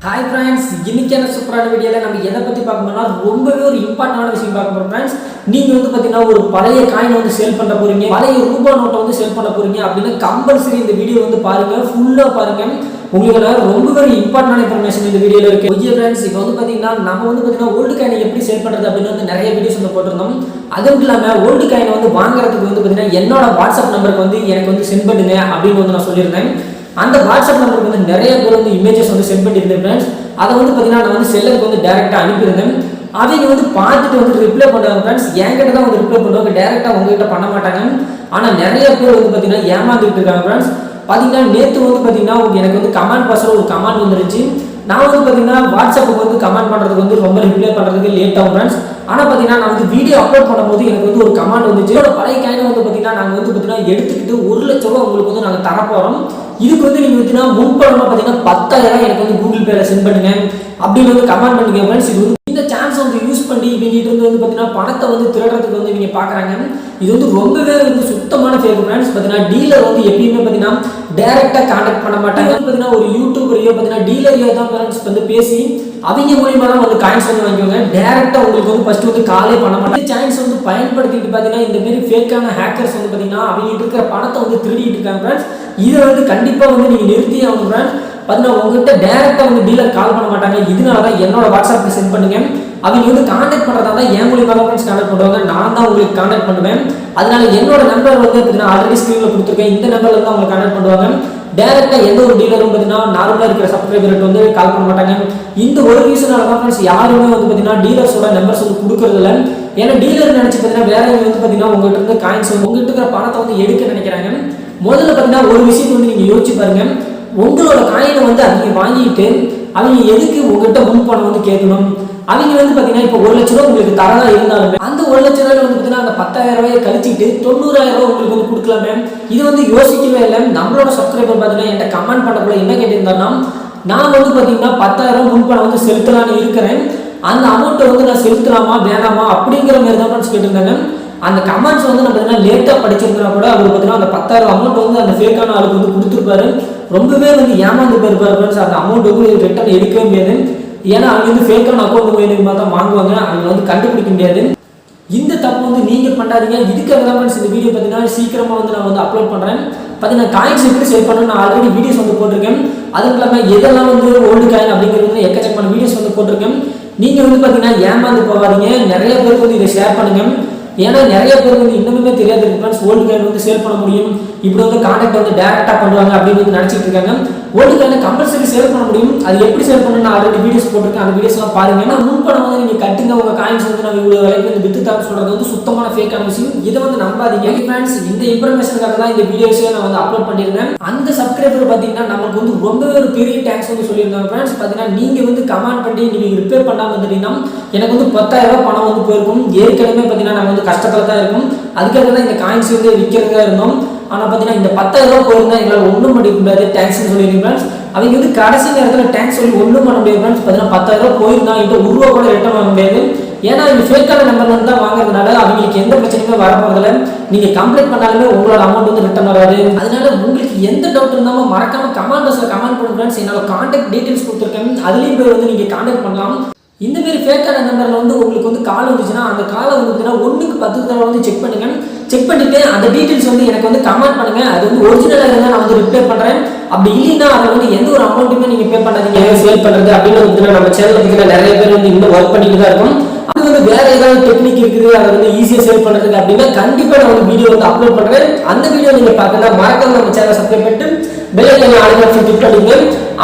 Hi friends, இன்னைக்கான சூப்பரான வீடியோல நம்ம எதை பத்தி பார்க்கணும்னா ரொம்பவே ஒரு இம்பார்ட்டன்டான விஷயம் பார்க்க போறோம் फ्रेंड्स. நீங்க வந்து பாத்தீங்கன்னா ஒரு பழைய காயின் வந்து சேல் பண்ண போறீங்க, பழைய ரூபாய் நோட்டை வந்து சேல் பண்ண போறீங்க அப்படினா கம்பல்சரி இந்த வீடியோ வந்து பாருங்க, ஃபுல்லா பாருங்க. உங்களுக்கு ரொம்பவே இம்பார்ட்டன்டான இன்ஃபர்மேஷன் இந்த வீடியோல இருக்கு. ஓகே फ्रेंड्स, இப்போ வந்து பாத்தீங்கன்னா நம்ம வந்து பாத்தீங்கன்னா ஓல்ட் காயினை எப்படி சேல் பண்றது அப்படினு வந்து நிறைய வீடியோஸ் வந்து போட்டுறோம். அதுவும் இல்லாம ஓல்ட் காயினை வந்து வாங்குறதுக்கு வந்து பாத்தீங்கன்னா என்னோட வாட்ஸ்அப் நம்பருக்கு வந்து எனக்கு வந்து சென்ட் பண்ணுங்க அப்படினு வந்து நான் சொல்லிருந்தேன். அந்த வாட்ஸ்அப் நம்பருக்கு வந்து நிறைய பேர் வந்து இமேजेस வந்து சென்ட் பண்ணிருந்தேன் फ्रेंड्स. அதை வந்து பாத்தீங்கன்னா நான் வந்து செல்லருக்கு வந்து டைரக்டா அனுப்பியிருந்தேன். அவங்க வந்து பார்த்துட்டு வந்து ரிப்ளை பண்ணுவாங்க फ्रेंड्स. என்கிட்ட தான் வந்து ரிப்ளை பண்ணுவாங்க, டைரக்டா உங்ககிட்ட பண்ண மாட்டாங்க. ஆனா நிறைய பேர் வந்து பாத்தீங்கன்னா ஏமாந்துட்டு இருக்காங்க फ्रेंड्स. பாத்தீங்கன்னா நேத்து வந்து பாத்தீங்கன்னா எனக்கு வந்து கமெண்ட் பாக்ஸ்ல ஒரு கமெண்ட் வந்துருச்சு. நான் வந்து பாத்தீங்கன்னா வாட்ஸ்அப்புக்கு வந்து கமெண்ட் பண்றதுக்கு வந்து ரொம்ப ரிப்ளை பண்றதுக்கு லேட் ஆகும் फ्रेंड्स. ஆனா பாத்தீங்கன்னா நான் வந்து வீடியோ அப்லோட் பண்ணும்போது எனக்கு வந்து ஒரு கமெண்ட் வந்துச்சு. என்னோட பழைய காயினை வந்து பாத்தீங்கன்னா நாங்க வந்து பாத்தீங்கன்னா எடுத்துக்கிட்டு 1 லட்சம் ரூபாய் உங்களுக்கு வந்து நாங்க தர போறோம். இதுக்கு வந்து நீங்க வந்து முன்பணமா பாத்தீங்கன்னா 10,000 எனக்கு வந்து கூகுள் பேல சென்ட் பண்ணுங்க அப்படின்னு வந்து கமெண்ட் பண்ணுங்க फ्रेंड्स. இது வந்து இந்த சான்ஸ் வந்து யூஸ் பண்ணி இவங்க வந்து பாத்தீங்கன்னா பணத்தை வந்து திருடுறதுக்கு வந்து நீங்க பாக்குறாங்க. இது வந்து ரொம்பவே வந்து சுத்தமான ஃபேக் फ्रेंड्स. பாத்தீங்கன்னா டீலர் வந்து எப்பயுமே பாத்தீங்கன்னா டைரக்டா கான்டாக்ட் பண்ண மாட்டாங்க. பாத்தீங்கன்னா ஒரு யூடியூபரையோ பாத்தீங்கன்னா டீலரையோ தான் फ्रेंड्स வந்து பேசி அவங்க மூலமா தான் வந்து காயின்ஸ் வந்து வாங்குவாங்க. டைரக்டா உங்களுக்கு வந்து ஃபர்ஸ்ட் வந்து காலே பண்ண மாட்டாங்க. இந்த சான்ஸ் வந்து பயன்படுத்திட்டு பாத்தீங்கன்னா இந்த மாதிரி ஃபேக்கான ஹேக்கர்ஸ் வந்து பாத்தீங்கன்னா அவங்க இருக்கிற பணத்தை வந்து திருடிட்டு இருக்காங்க फ्रेंड्स. இதை வந்து கண்டிப்பா வந்து நீங்க நிறுத்தி ஆகணும் फ्रेंड्स. பாத்தீங்கன்னா உங்ககிட்ட டைரக்டா வந்து டீலர் கால் பண்ண மாட்டாங்க. இதனால தான் என்னோட வாட்ஸ்அப்க்கு சென்ட் பண்ணுங்க. அவங்க வந்து கான்டாக்ட் பண்றதா தான் என் மூலமா தான் फ्रेंड्स கான்டாக்ட் பண்ணுவாங்க. நான் தான் உங்களுக்கு கான்டாக்ட் பண்ணுவேன். அதனால என்னோட நம்பர் வந்து பாத்தீங்கன்னா ஆல்ரெடி ஸ்கிரீன்ல கொடுத்திருக்கேன். இந்த நம்பர்ல தான் உங்களுக்கு கான்டாக்ட் பண்ணுவாங்க. டைரக்டா எந்த ஒரு டீலரும் பாத்தீங்கன்னா நார்மலா இருக்கிற சப்ஸ்கிரைபருக்கு வந்து கால் பண்ண மாட்டாங்க. இந்த ஒரு ரீசனால தான் फ्रेंड्स யாருமே வந்து பாத்தீங்கன்னா டீலர்ஸோட நம்பர்ஸ் வந்து கொடுக்கறது இல்ல. ஏன்னா டீலர் நினைச்சு பாத்தீங்கன்னா வேற வந்து பாத்தீங்கன்னா உங்ககிட்ட இருந்து காயின்ஸ் உங்ககிட்ட இருக்கிற பணத்தை வந்து எடுக்க நினைக்கிறாங்க. முதல்ல பாத்தீங்கன்னா ஒரு விஷயம் வந்து நீங்க யோசிச்சு பாருங்க. உங்களோட காயினை வந்து அவங்க வாங்கிட்டு அவங்க எதுக்கு உங்ககிட்ட முன்பணம் வந்து கேட்கணும்? அவங்க வந்து பாத்தீங்கன்னா இப்போ 1 லட்சம் ரூபாய் உங்களுக்கு தரதா இருந்தாலுமே அந்த 1 லட்சம் ரூபாய் வந்து பாத்தீங்கன்னா அந்த 10,000 ரூபாயை கழிச்சிட்டு 90,000 ரூபாய் உங்களுக்கு வந்து கொடுக்கலாமே. இது வந்து யோசிக்கவே இல்லை. நம்மளோட சப்ஸ்கிரைபர் பாத்தீங்கன்னா என்கிட்ட கமெண்ட் பண்ணக்குள்ள என்ன கேட்டிருந்தாருன்னா, நான் வந்து பாத்தீங்கன்னா 10,000 ரூபாய் முன்பணம் வந்து செலுத்தலான்னு இருக்கிறேன், அந்த அமௌண்ட்டை வந்து நான் செலுத்தலாமா வேணாமா அப்படிங்கிற மாதிரி தான் ஃப்ரெண்ட்ஸ் கேட்டிருந்தாங்க. அந்த கமெண்ட்ஸ் வந்து நம்ம பார்த்தீங்கன்னா லேட்டாக படிச்சிருந்தா கூட அவர் பார்த்தீங்கன்னா அந்த 10,000 அமௌண்ட் வந்து அந்த ஃபேக்கான ஆளுக்கு வந்து கொடுத்துருப்பாரு. ரொம்பவே வந்து ஏமாந்து போயிருப்பாரு ஃப்ரெண்ட்ஸ். அந்த அமௌண்ட் வந்து ரிட்டர்ன் எடுக்கவே முடியாது. ஏன்னா அவங்க வந்து ஃபேக்கான அக்கௌண்ட் மூலியமாக தான் வாங்குவாங்க, அவங்க வந்து கண்டுபிடிக்க முடியாது. இந்த தப்பு வந்து நீங்க பண்ணாதீங்க. இதுக்காக தான் ஃப்ரெண்ட்ஸ் இந்த வீடியோ பார்த்தீங்கன்னா சீக்கிரமா வந்து நான் வந்து அப்லோட் பண்றேன். பார்த்தீங்கன்னா காயின்ஸ் எப்படி சேல் பண்ணணும் நான் ஆல்ரெடி வீடியோஸ் வந்து போட்டிருக்கேன். அதுவும் இல்லாமல் எதெல்லாம் வந்து ஓல்டு காயின் அப்படிங்கிறது வந்து எக்கச்சக்கமான வீடியோஸ் வந்து போட்டிருக்கேன். நீங்க வந்து பார்த்தீங்கன்னா ஏமாந்து போகாதீங்க. நிறைய பேருக்கு வந்து இதை ஷேர் பண்ணுங்க. ஏன்னா நிறைய பேர் வந்து இன்னுமே தெரியாது ஃப்ரெண்ட்ஸ் ஓல்டு காயின் வந்து சேல் பண்ண முடியும், இப்படி வந்து கான்டாக்ட் வந்து டைரக்டா பண்ணுவாங்க அப்படின்னு வந்து நினைச்சிட்டு இருக்காங்க. ஓல்டு காயினை கம்பல்சரி சேல் பண்ண முடியும். அது எப்படி சேல் பண்ணணும் நான் ஆல்ரெடி வீடியோஸ் போட்டிருக்கேன். அந்த வீடியோஸ் எல்லாம் பாருங்க. ஏன்னா முன்பணம் வந்து நீங்க கட்டுங்க உங்க காயின்ஸ் வந்து நம்ம இவ்வளவு விலைக்கு வந்து வித்துட்டாங்க சொல்றது வந்து சுத்தமான ஃபேக்கான விஷயம். இதை வந்து நம்பாதீங்க ஃப்ரெண்ட்ஸ். இந்த இன்ஃபர்மேஷனுக்காக தான் இந்த வீடியோஸை நான் வந்து அப்லோட் பண்ணியிருந்தேன். அந்த சப்ஸ்கிரைபர் பார்த்தீங்கன்னா நமக்கு வந்து ரொம்பவே ஒரு பெரிய தேங்க்ஸ் வந்து சொல்லியிருந்தாங்க ஃப்ரெண்ட்ஸ். பார்த்தீங்கன்னா நீங்க வந்து கமெண்ட் பண்ணி நீங்க ரிப்பேர் பண்ணாம இருந்தீங்கன்னா எனக்கு வந்து 10,000 ரூபாய் பணம் வந்து போயிருக்கும். ஏற்கனவே பார்த்தீங்கன்னா நம்ம வந்து கஷ்டத்துல தான் இருக்கும். அதுக்காக தான் இந்த காயின்ஸ் வந்து விற்கிறதா இருந்தோம். ஆனா பாத்தீங்கன்னா இந்த 10,000 ரூபாய் போயிருந்தா எங்களால் ஒன்றும் பண்ண முடியாது, தேங்க்ஸ் சொல்லிடுங்க ஃப்ரெண்ட்ஸ். அவங்க வந்து கடைசி நேரத்தில் தேங்க்ஸ் சொல்லி ஒன்றும் பண்ண முடியாது ஃப்ரெண்ட்ஸ். பார்த்தீங்கன்னா 10,000 ரூபாய் போயிருந்தா இந்த 1 ரூபா கூட ரிட்டர்ன் வாங்க முடியாது. ஏன்னா இந்த ஃபேக்கான நம்பர் வந்து தான் வாங்குறதுனால அவங்களுக்கு எந்த பிரச்சனையுமே வரப்போதில்லை. நீங்க கம்ப்ளைண்ட் பண்ணாலுமே உங்களோட அமௌண்ட் வந்து ரிட்டர்ன் வராது. அதனால உங்களுக்கு எந்த டவுட் இருந்தாலும் மறக்காம கமெண்ட் பாக்ஸ்ல கமெண்ட் பண்ணுங்க ஃப்ரெண்ட்ஸ். என்னோட கான்டாக்ட் டீடைல்ஸ் கொடுத்துருக்கேன், அதுலயும் போய் வந்து நீங்க கான்டாக்ட் பண்ணலாம். இந்த மாதிரி ஃபேக்கான நம்பர்ல வந்து உங்களுக்கு வந்து கால் வந்துச்சுன்னா அந்த காலை வந்து 1க்கு 10 தடவை வந்து செக் பண்ணுங்க. செக் பண்ணிட்டு அந்த டீடைல்ஸ் வந்து எனக்கு வந்து கமெண்ட் பண்ணுங்க. அது வந்து ஒரிஜினலா இருந்தா நான் வந்து ரிப்ளை பண்றேன். அப்படி இல்லைன்னா அதை வந்து எந்த ஒரு அமௌண்ட்டுமே நீங்க பே பண்ணாதீங்க. சேல் பண்றது அப்படின்னு வந்து நம்ம சேனல்ல நிறைய பேர் வந்து இன்னும் ஒர்க் பண்ணிட்டு தான் இருக்கும். அது வந்து வேற ஏதாவது டெக்னிக் இருக்குது அதை வந்து ஈஸியா சேல் பண்றதுக்கு அப்படின்னா கண்டிப்பா நான் ஒரு வீடியோ வந்து அப்லோட் பண்றேன். அந்த வீடியோ நீங்க பார்க்கணும் மறக்காம நம்ம சேனலை சப்ஸ்கிரைப் பண்ணிட்டு பெல் ஐகானை ஆல் ஆப்ஷன் கிளிக் பண்ணுங்க.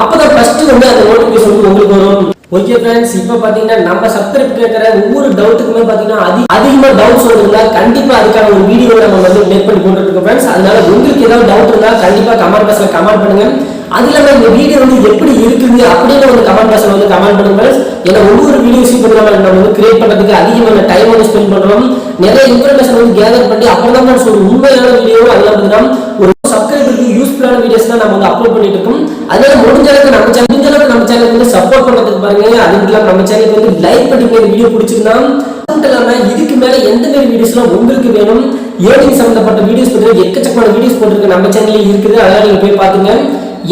அப்பதான் ஃபர்ஸ்ட் வந்து அந்த நோட்டிபிகேஷன் வந்து உங்களுக்கு வரும். ஓகே ஃப்ரெண்ட்ஸ், இப்போ பார்த்தீங்கன்னா நம்ம சப்ஸ்கிரைப் கேட்குற ஒவ்வொரு டவுட்டுக்குமே பார்த்தீங்கன்னா அதிகமாக டவுட்ஸ் வருதுன்னா கண்டிப்பாக அதுக்கான ஒரு வீடியோ நம்ம வந்து மேக் பண்ணி போட்டுருக்கோம் ஃப்ரெண்ட்ஸ். அதனால உங்களுக்கு ஏதாவது டவுட் இருந்தால் கண்டிப்பாக கமெண்ட் பாக்ஸில் கமெண்ட் பண்ணுங்க. அது இல்லாமல் இந்த வீடியோ வந்து எப்படி இருக்குது அப்படின்னு வந்து கமெண்ட் பாக்ஸில் வந்து கமெண்ட் பண்ணுங்க ஃப்ரெண்ட்ஸ். ஏன்னா ஒவ்வொரு வீடியோஸையும் வந்து நம்ம வந்து கிரியேட் பண்ணுறதுக்கு அதிகமான டைம் வந்து ஸ்பெண்ட் பண்ணுறோம். நிறைய இன்ஃபர்மேஷன் வந்து கேதர் பண்ணி அப்புறம் தான் ஒரு உண்மையான வீடியோ அதெல்லாம் பார்த்தீங்கன்னா ஒரு சப்ஸ்கிரைபருக்கு யூஸ்ஃபுல்லான வீடியோஸ் தான் நம்ம வந்து அப்லோட் பண்ணிட்டு இருக்கோம். அதனால முடிஞ்ச அளவுக்கு நம்ம சேனலுக்கு வந்து சப்போர்ட் பண்றதுக்கு பாருங்க. அதுக்கு இல்லாம நம்ம சேனலுக்கு வந்து லைக் பண்ணி இந்த வீடியோ பிடிச்சிருந்தா இதுக்கு மேல எந்த மாதிரி வீடியோஸ்லாம் உங்களுக்கு வேணும், ஏர்னிங் சம்பந்தப்பட்ட வீடியோஸ் பத்தி எக்கச்சக்கமான வீடியோஸ் போட்டுருக்கு நம்ம சேனல்ல இருக்குது. அதெல்லாம் நீங்க போய் பாத்துங்க.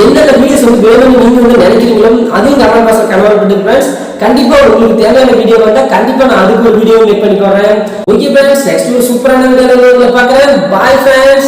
என்னென்ன வீடியோஸ் வந்து வேணும்னு நீங்க வந்து நினைக்கிறீங்களோ அதையும் கமெண்ட் பாக்ஸ்ல கமெண்ட் பண்ணுங்க फ्रेंड्स. கண்டிப்பா உங்களுக்கு தேவையான வீடியோ வந்தா கண்டிப்பா நான் அதுக்கு ஒரு வீடியோ மேக் பண்ணி போறேன். ஓகே फ्रेंड्स, நெக்ஸ்ட் ஒரு சூப்பரான வீடியோல உங்களை பார்க்கறேன். Bye friends.